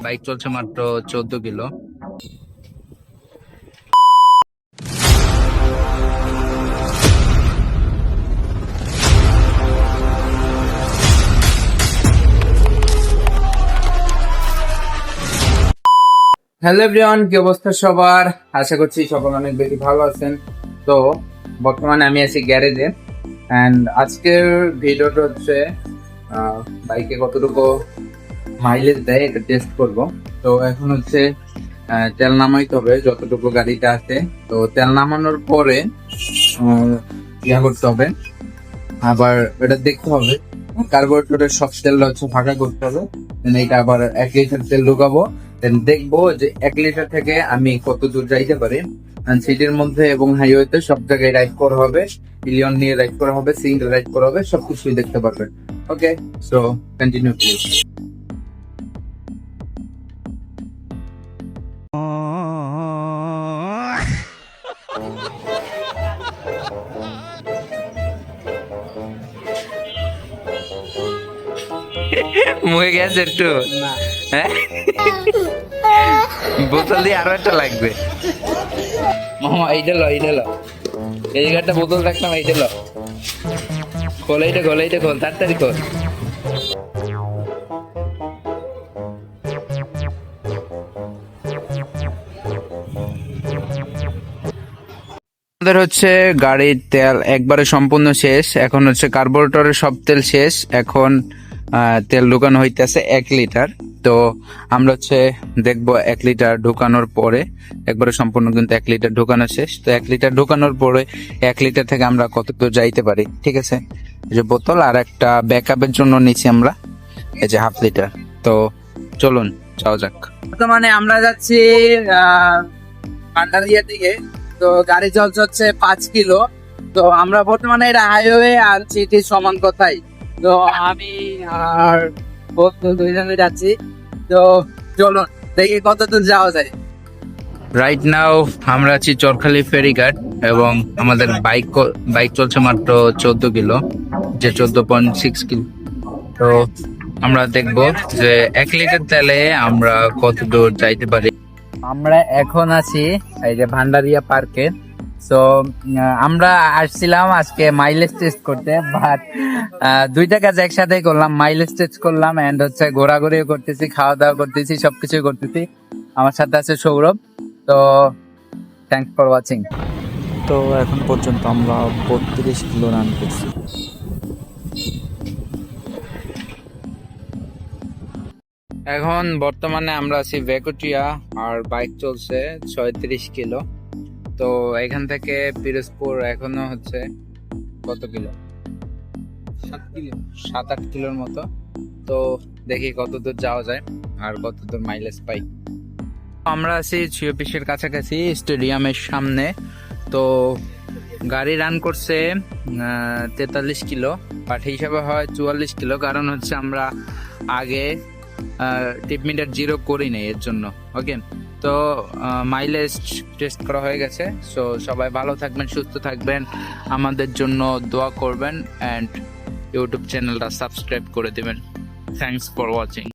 Bike চলছে মাত্র 14 kilo. Hello everyone, কি অবস্থা সবার? আশা করছি সকল অনেক বেশি ভালো আছেন। তো বর্তমানে আমি আছি গ্যারেজে এন্ড আজকের ভিডিওটা হচ্ছে বাইকে কতটুকু মাইলেজ দেয় এটা টেস্ট করব। তো এখন হচ্ছে তেল নামাইতে হবে যতটুকু গাড়িটা আছে। তো তেল নামানোর পরে ইয়া করতে হবে, আবার এটা দেখতে হবে কার্বোরেটরের সব তেলটা হচ্ছে ফাঁকা করতে হবে। এটা আবার 1 লিটার তেল ঢুকাবো, দেন দেখবো যে 1 লিটার থেকে আমি কত দূর যাইতে পারি। সিটির মধ্যে এবং হাইওয়েতে সব জায়গায় রাইড করা হবে, ইলিয়ন নিয়ে রাইড করা হবে, সিঙ্গেল রাইড করা হবে, সবকিছুই দেখতে পারবেন। ওকে, সো কন্টিনিউ প্লিজ। মুখে গেছে একটু, হ্যাঁ বোতল দিয়ে আরো একটা লাগবে। মামা এইটা লো, এইটা লো, এই জায়গাটা বোতল রাখলাম, এইটা লো, খোল, এইটা খোল, এইটা খোল, তাড়াতাড়ি খোল। আমাদের হচ্ছে গাড়ির তেল একবারে সম্পূর্ণ শেষ। এখন হচ্ছে কার্বোরেটরের সব তেল শেষ। এখন তেল ঢুকানো হইতেছে 1 লিটার। তো আমরা হচ্ছে দেখবো 1 লিটার ঢুকানোর পরে একবারে সম্পূর্ণ কিন্তু 1 লিটার ঢুকানো শেষ। তো 1 লিটার ঢুকানোর পরে 1 লিটার থেকে আমরা কত দূর যাইতে পারি। ঠিক আছে, এই যে বোতল আর একটা ব্যাকআপের জন্য নিচ্ছি আমরা, এই যে 1/2 লিটার। তো চলুন যাওয়া যাক। বর্তমানে আমরা যাচ্ছি পান্ডারিয়া দিকে। তো গাড়ি চলছে হচ্ছে 5 কিলো। তো আমরা বর্তমানে এটা হাইওয়ে আর সিটির সমান কথাই। তো আমি আর বন্ধু দুইজনে যাচ্ছি। তো চলুন দেখি কত দূর যাওয়া যায়। রাইট নাও আমরা আছি চরখালি ফেরিঘাট এবং আমাদের বাইক চলছে মাত্র 14 কিলো, যে 14.6 কিলো। তো আমরা দেখবো যে 1 লিটার তেলে আমরা কত দূর যাইতে পারি। আমরা এখন আছি এই যে ভান্ডারিয়া পার্কে। তো আমরা আসছিলাম আজকে মাইলেজ টেস্ট করতে, বাট দুইটা কাজ একসাথে করলাম, মাইলেজ টেস্ট করলাম এন্ড হচ্ছে ঘোরাঘুরিও করতেছি, খাওয়া দাওয়া করতেছি, সবকিছুই করতেছি। আমার সাথে আছে সৌরভ। তো থ্যাংকস ফর ওয়াচিং। তো এখন পর্যন্ত আমরা 32 কিলো রান করছি। এখন বর্তমানে আমরা আছি ভেকুটিয়া আর বাইক চলছে 36 কিলো। তো এখান থেকে পিরোজপুর এখনো হচ্ছে কত কিলো, 7-8 কিলোর মতো। তো দেখি কত দূর যাওয়া যায় আর কত দূর মাইলেজ পাই। আমরা আছি জিও অফিসের কাছাকাছি, স্টেডিয়ামের সামনে। তো গাড়ি রান করছে 43 কিলো, বাট হিসাবে হয় 44 কিলো, কারণ হচ্ছে আমরা আগে টিপ মিটার 0 করি নাই এর জন্য। ওকে, তো মাইলেজ টেস্ট করা হয়ে গেছে। সো সবাই ভালো থাকবেন, সুস্থ থাকবেন, আমাদের জন্য দোয়া করবেন এন্ড ইউটিউব চ্যানেলটা সাবস্ক্রাইব করে দিবেন। Thanks for watching.